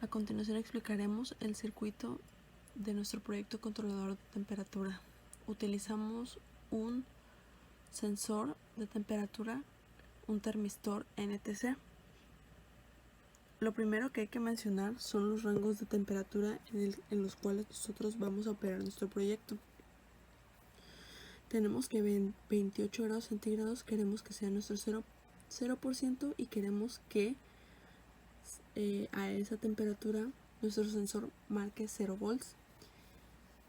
A continuación explicaremos el circuito de nuestro proyecto controlador de temperatura. Utilizamos un sensor de temperatura, un termistor NTC. Lo primero que hay que mencionar son los rangos de temperatura en los cuales nosotros vamos a operar nuestro proyecto. Tenemos que 28 grados centígrados queremos que sea nuestro 0% y queremos que a esa temperatura nuestro sensor marque 0 volts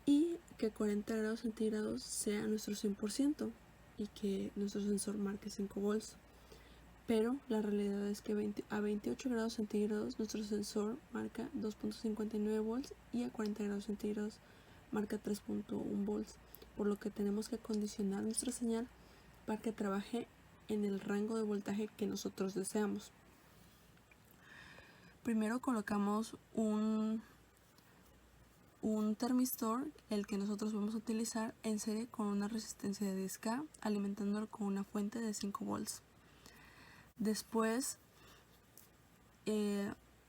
y que 40 grados centígrados sea nuestro 100% y que nuestro sensor marque 5 volts. Pero la realidad es que a 28 grados centígrados nuestro sensor marca 2.59 volts y a 40 grados centígrados marca 3.1 volts, por lo que tenemos que condicionar nuestra señal para que trabaje en el rango de voltaje que nosotros deseamos. Primero colocamos un termistor, el que nosotros vamos a utilizar en serie con una resistencia de 10K, alimentándolo con una fuente de 5 volts. Después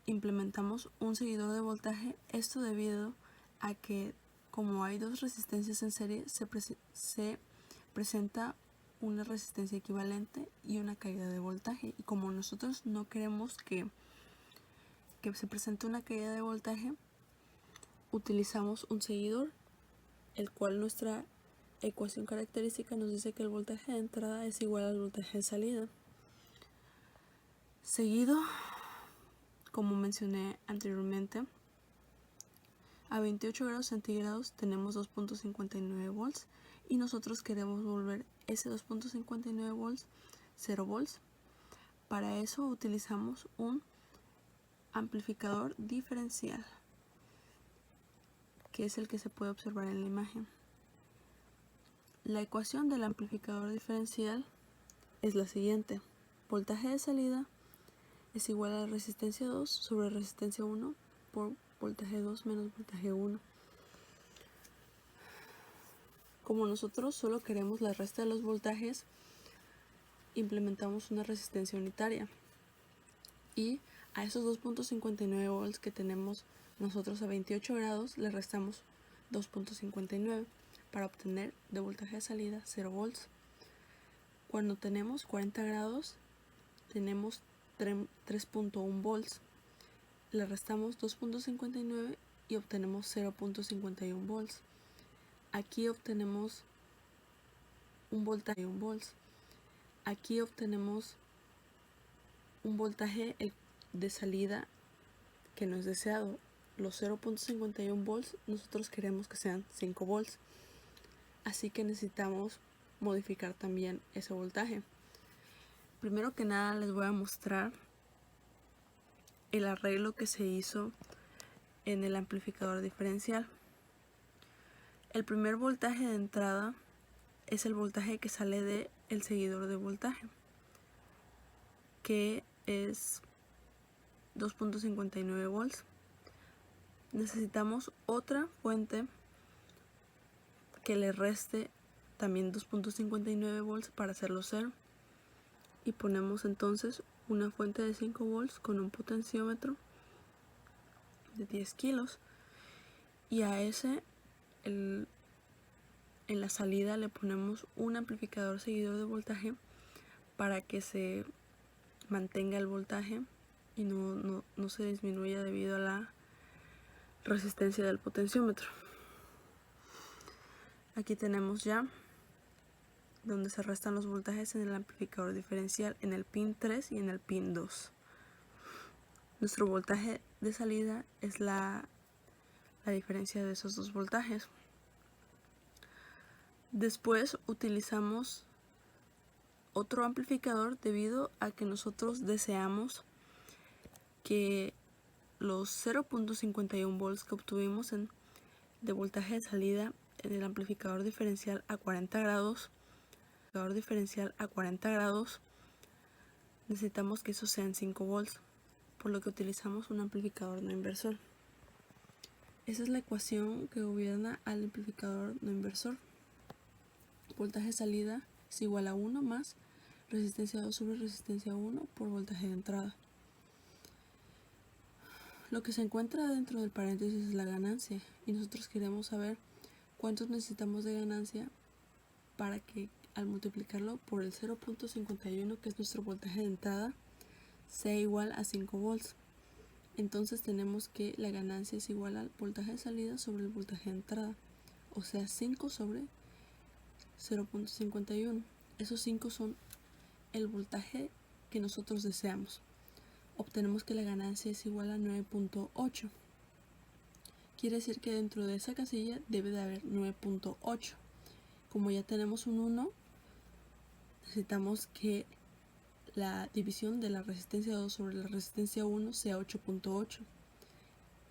implementamos un seguidor de voltaje, esto debido a que como hay dos resistencias en serie, se presenta una resistencia equivalente y una caída de voltaje, y como nosotros no queremos que se presente una caída de voltaje, utilizamos un seguidor, el cual nuestra ecuación característica nos dice que el voltaje de entrada es igual al voltaje de salida. Seguido, como mencioné anteriormente, a 28 grados centígrados tenemos 2.59 volts y nosotros queremos volver ese 2.59 volts 0 volts. Para eso utilizamos un amplificador diferencial, que es el que se puede observar en la imagen. La ecuación del amplificador diferencial es la siguiente: voltaje de salida es igual a resistencia 2 sobre resistencia 1 por voltaje 2 menos voltaje 1. Como nosotros solo queremos la resta de los voltajes, implementamos una resistencia unitaria y a esos 2.59 volts que tenemos nosotros a 28 grados le restamos 2.59 para obtener de voltaje de salida 0 volts. Cuando tenemos 40 grados tenemos 3.1 volts, le restamos 2.59 y obtenemos 0.51 volts. Aquí obtenemos un voltaje de 1 volts. Aquí obtenemos un voltaje de salida que no es deseado. Los 0.51 volts nosotros queremos que sean 5 volts. Así que necesitamos modificar también ese voltaje. Primero que nada les voy a mostrar el arreglo que se hizo en el amplificador diferencial. El primer voltaje de entrada es el voltaje que sale del seguidor de voltaje, que es 2.59 volts. Necesitamos otra fuente que le reste también 2.59 volts para hacerlo 0, y ponemos entonces una fuente de 5 volts con un potenciómetro de 10 kilos, y a ese en la salida le ponemos un amplificador seguidor de voltaje para que se mantenga el voltaje y no se disminuya debido a la resistencia del potenciómetro. Aquí tenemos ya donde se restan los voltajes en el amplificador diferencial, en el pin 3 y en el pin 2. Nuestro voltaje de salida es la diferencia de esos dos voltajes. Después utilizamos otro amplificador debido a que nosotros deseamos que los 0.51 volts que obtuvimos de voltaje de salida en el amplificador diferencial a 40 grados, necesitamos que esos sean 5 volts, por lo que utilizamos un amplificador no inversor. Esa es la ecuación que gobierna al amplificador no inversor. Voltaje de salida es igual a 1 más resistencia 2 sobre resistencia 1 por voltaje de entrada. Lo que se encuentra dentro del paréntesis es la ganancia y nosotros queremos saber cuántos necesitamos de ganancia para que al multiplicarlo por el 0.51, que es nuestro voltaje de entrada, sea igual a 5 volts. Entonces tenemos que la ganancia es igual al voltaje de salida sobre el voltaje de entrada, o sea 5 sobre 0.51. Esos 5 son el voltaje que nosotros deseamos. Obtenemos que la ganancia es igual a 9.8. Quiere decir que dentro de esa casilla debe de haber 9.8. Como ya tenemos un 1, necesitamos que la división de la resistencia 2 sobre la resistencia 1 sea 8.8.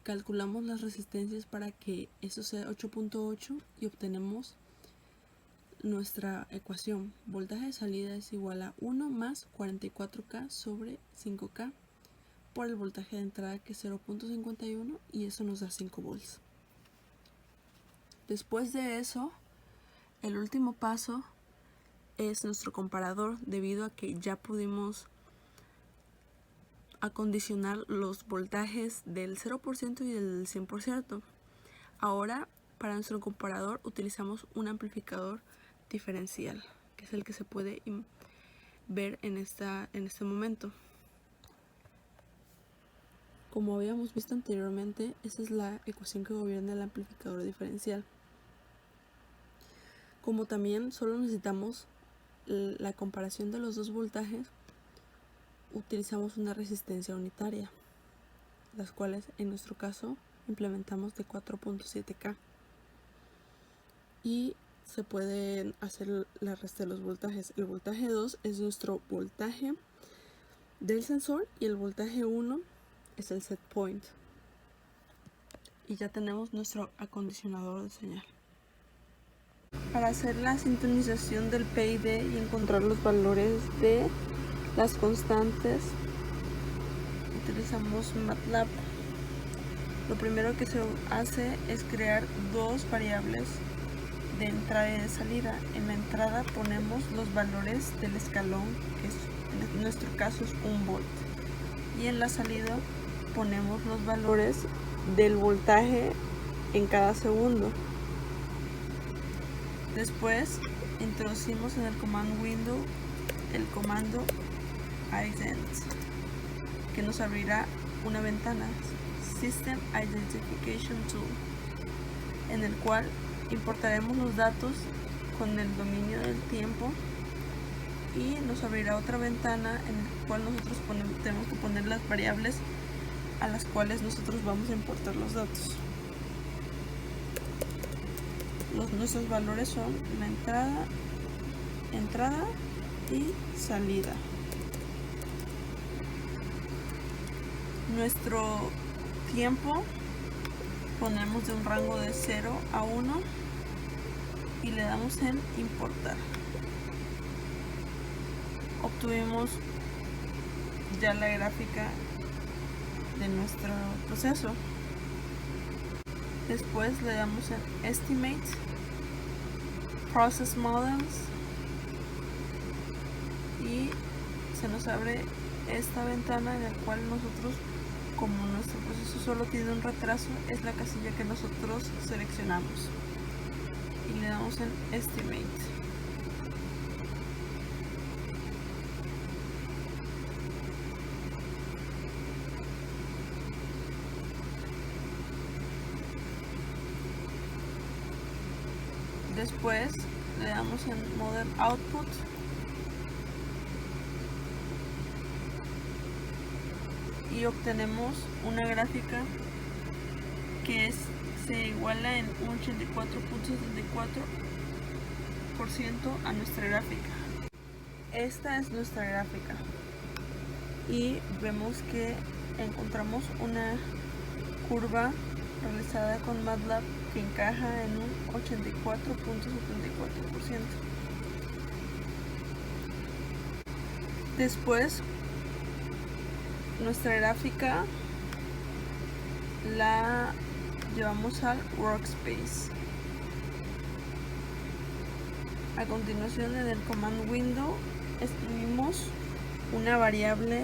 Calculamos las resistencias para que eso sea 8.8 y obtenemos nuestra ecuación. Voltaje de salida es igual a 1 más 44K sobre 5K por el voltaje de entrada, que es 0.51, y eso nos da 5 volts. Después de eso, el último paso es nuestro comparador, debido a que ya pudimos acondicionar los voltajes del 0% y del 100%. Ahora, para nuestro comparador utilizamos un amplificador diferencial, que es el que se puede ver en este momento. Como habíamos visto anteriormente, esa es la ecuación que gobierna el amplificador diferencial. Como también solo necesitamos la comparación de los dos voltajes, utilizamos una resistencia unitaria, las cuales en nuestro caso implementamos de 4.7K. Y se puede hacer la resta de los voltajes. El voltaje 2 es nuestro voltaje del sensor y el voltaje 1 es el set point. Y ya tenemos nuestro acondicionador de señal. Para hacer la sintonización del PID y encontrar los valores de las constantes, utilizamos MATLAB. Lo primero que se hace es crear dos variables de entrada y de salida. En la entrada ponemos los valores del escalón, que en nuestro caso es 1 volt, y en la salida ponemos los valores del voltaje en cada segundo. Después introducimos en el command window el comando ident, que nos abrirá una ventana, System Identification Tool, en el cual importaremos los datos con el dominio del tiempo, y nos abrirá otra ventana en la cual nosotros tenemos que poner las variables a las cuales nosotros vamos a importar los datos. Nuestros valores son la entrada y salida. Nuestro tiempo ponemos de un rango de 0 a 1 y le damos en importar. Obtuvimos ya la gráfica de nuestro proceso. Después le damos en Estimate, Process Models, y se nos abre esta ventana en la cual nosotros, como nuestro proceso solo tiene un retraso, es la casilla que nosotros seleccionamos y le damos en Estimate. Después le damos en Model Output y obtenemos una gráfica que se iguala en un 84.74% a nuestra gráfica. Esta es nuestra gráfica y vemos que encontramos una curva realizada con MATLAB que encaja en un 84.74%. Después, nuestra gráfica la llevamos al Workspace. A continuación, en el Command Window escribimos una variable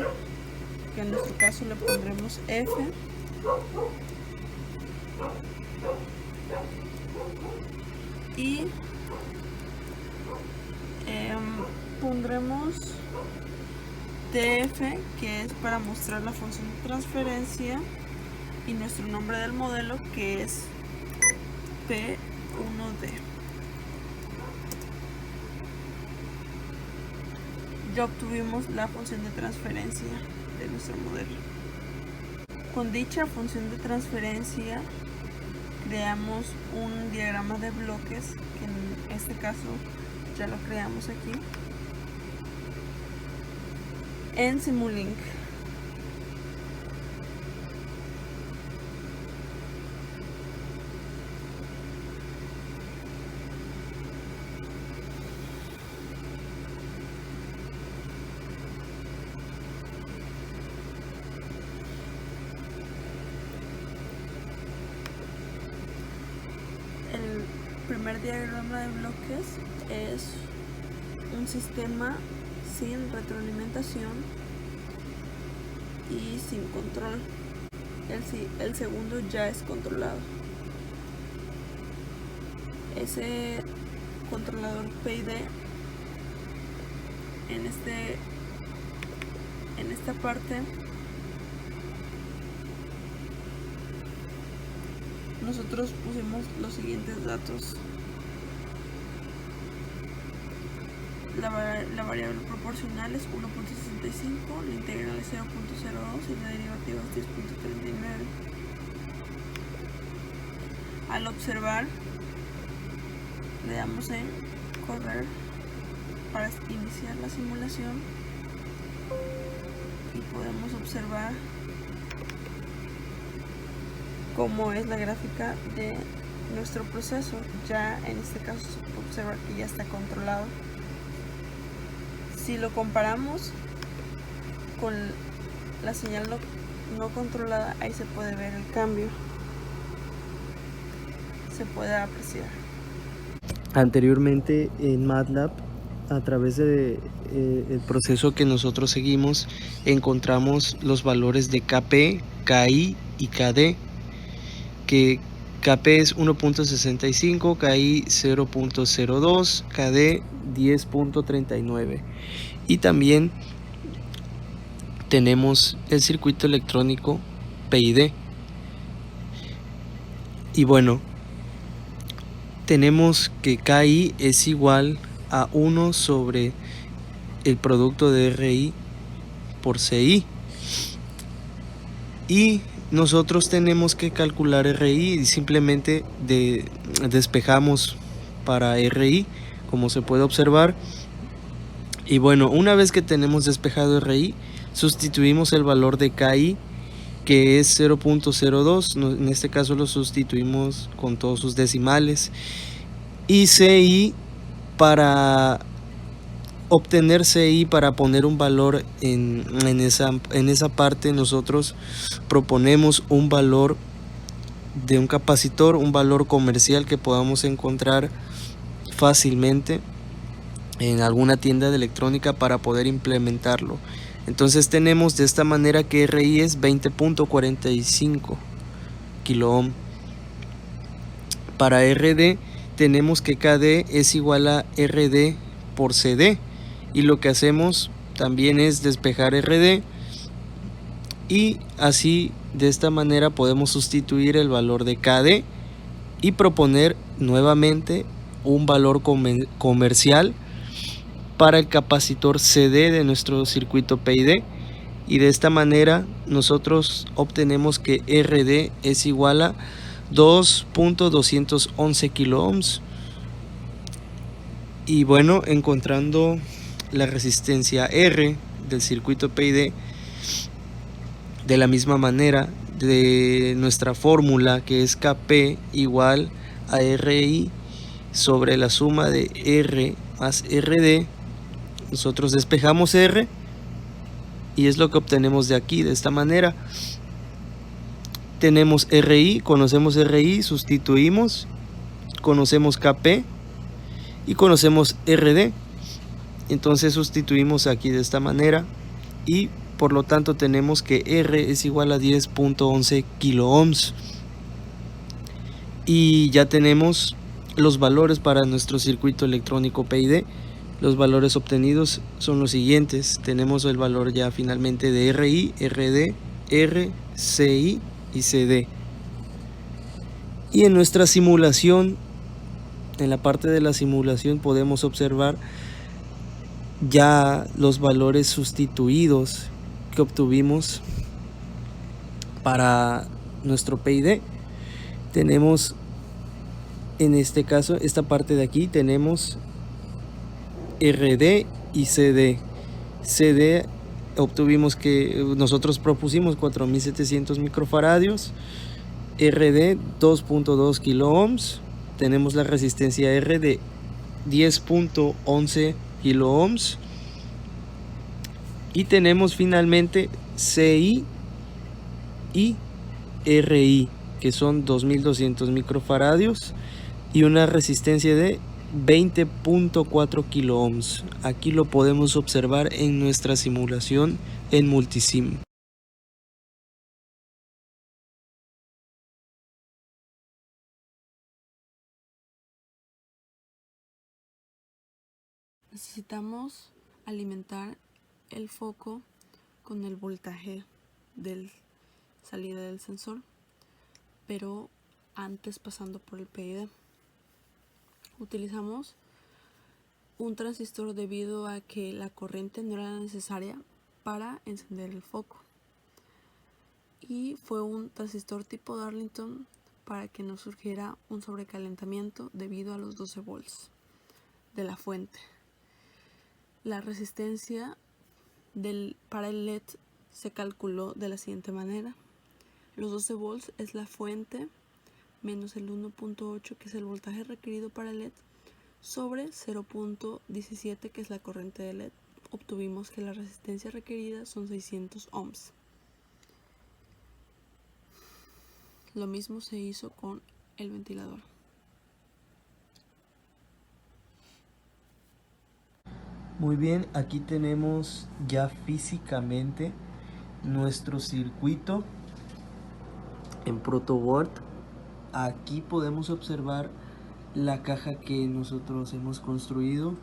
que en nuestro caso le pondremos F, Y pondremos TF, que es para mostrar la función de transferencia, y nuestro nombre del modelo, que es P1D. Ya obtuvimos la función de transferencia de nuestro modelo. Con dicha función de transferencia creamos un diagrama de bloques, que en este caso ya lo creamos aquí en Simulink. El primer diagrama de bloques es un sistema sin retroalimentación y sin control. El segundo ya es controlado. Ese controlador PID en esta parte nosotros pusimos los siguientes datos: la variable proporcional es 1.65, la integral es 0.02 y la derivativa es 10.39. Al observar, le damos en correr para iniciar la simulación y podemos observar cómo es la gráfica de nuestro proceso. Ya en este caso se puede observar que ya está controlado. Si lo comparamos con la señal no controlada, ahí se puede ver el cambio, se puede apreciar. Anteriormente en MATLAB, a través de el proceso que nosotros seguimos, encontramos los valores de KP, KI y KD, que KP es 1.65, KI 0.02, KD 10.39. Y también tenemos el circuito electrónico PID. Y bueno, tenemos que KI es igual a 1 sobre el producto de RI por CI. Y nosotros tenemos que calcular RI y simplemente despejamos para RI, como se puede observar. Y bueno, una vez que tenemos despejado RI, sustituimos el valor de KI, que es 0.02, en este caso lo sustituimos con todos sus decimales, y CI, para obtener CI, para poner un valor en esa parte, nosotros proponemos un valor de un capacitor, un valor comercial que podamos encontrar fácilmente en alguna tienda de electrónica para poder implementarlo. Entonces tenemos de esta manera que RI es 20.45 kilo ohm. Para RD tenemos que KD es igual a RD por CD, y lo que hacemos también es despejar RD, y así de esta manera podemos sustituir el valor de KD y proponer nuevamente un valor comercial para el capacitor CD de nuestro circuito PID, y de esta manera nosotros obtenemos que RD es igual a 2.211 kilo ohms. Y bueno, encontrando la resistencia R del circuito PID de la misma manera de nuestra fórmula, que es KP igual a RI sobre la suma de R más RD, nosotros despejamos R y es lo que obtenemos de aquí. De esta manera tenemos RI, conocemos RI, sustituimos, conocemos KP y conocemos RD, entonces sustituimos aquí de esta manera y por lo tanto tenemos que R es igual a 10.11 kilo ohms. Y ya tenemos los valores para nuestro circuito electrónico PID. Los valores obtenidos son los siguientes. Tenemos el valor ya finalmente de RI, RD, RCI y CD. Y en nuestra simulación, en la parte de la simulación podemos observar ya los valores sustituidos que obtuvimos para nuestro PID. Tenemos en este caso, esta parte de aquí tenemos RD y CD. CD obtuvimos que nosotros propusimos 4700 microfaradios, RD 2.2 kilo ohms, tenemos la resistencia R de 10.11 kilo ohms y tenemos finalmente CI y RI, que son 2200 microfaradios y una resistencia de 20.4 kilo ohms. Aquí lo podemos observar en nuestra simulación en Multisim. Necesitamos alimentar el foco con el voltaje de salida del sensor, pero antes pasando por el PID. Utilizamos un transistor debido a que la corriente no era necesaria para encender el foco, y fue un transistor tipo Darlington para que no surgiera un sobrecalentamiento debido a los 12 volts de la fuente. La resistencia para el LED se calculó de la siguiente manera. Los 12 volts es la fuente menos el 1.8, que es el voltaje requerido para el LED, sobre 0.17, que es la corriente de LED. Obtuvimos que la resistencia requerida son 600 ohms. Lo mismo se hizo con el ventilador. Muy bien, aquí tenemos ya físicamente nuestro circuito en protoboard. Aquí podemos observar la caja que nosotros hemos construido,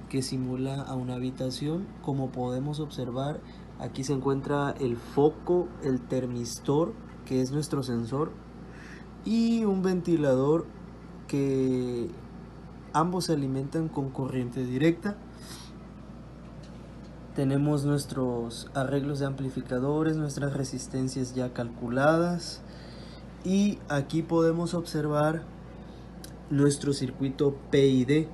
que simula a una habitación. Como podemos observar, aquí se encuentra el foco, el termistor, que es nuestro sensor, y un ventilador, que ambos se alimentan con corriente directa. Tenemos nuestros arreglos de amplificadores, nuestras resistencias ya calculadas, y aquí podemos observar nuestro circuito PID.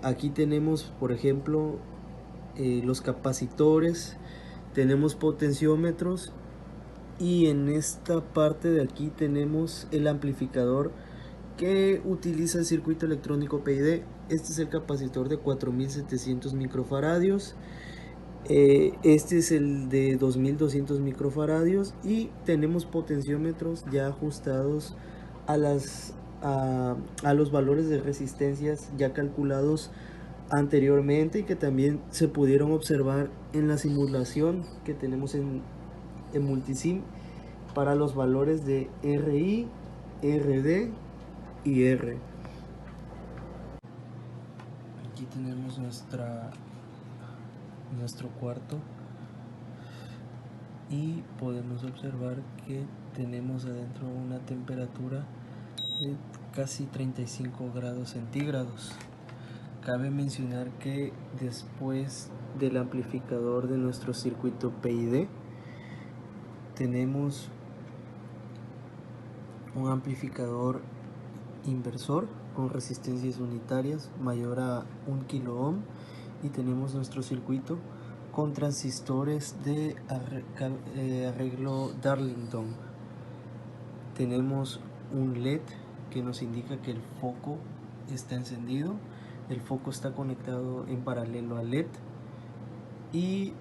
Aquí tenemos, por ejemplo, los capacitores, tenemos potenciómetros, y en esta parte de aquí tenemos el amplificador que utiliza el circuito electrónico PID. Este es el capacitor de 4700 microfaradios. Este es el de 2200 microfaradios, y tenemos potenciómetros ya ajustados a los valores de resistencias ya calculados anteriormente, y que también se pudieron observar en la simulación que tenemos en Multisim para los valores de RI, RD y R. Aquí tenemos nuestro cuarto, y podemos observar que tenemos adentro una temperatura de casi 35 grados centígrados. Cabe mencionar que después del amplificador de nuestro circuito PID tenemos un amplificador inversor con resistencias unitarias mayor a 1 kilo ohm, y tenemos nuestro circuito con transistores de arreglo Darlington. Tenemos un LED que nos indica que el foco está encendido. El foco está conectado en paralelo al LED, y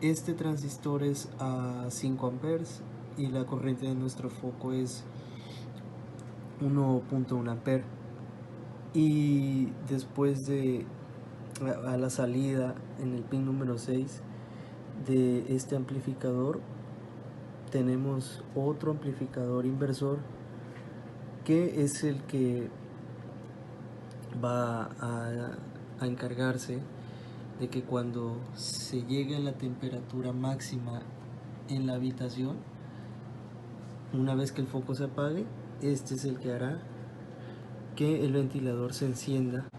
este transistor es a 5 amperes y la corriente de nuestro foco es 1.1 amper. Y después de a la salida en el pin número 6 de este amplificador tenemos otro amplificador inversor que es el que va a encargarse de que cuando se llegue a la temperatura máxima en la habitación, una vez que el foco se apague, este es el que hará que el ventilador se encienda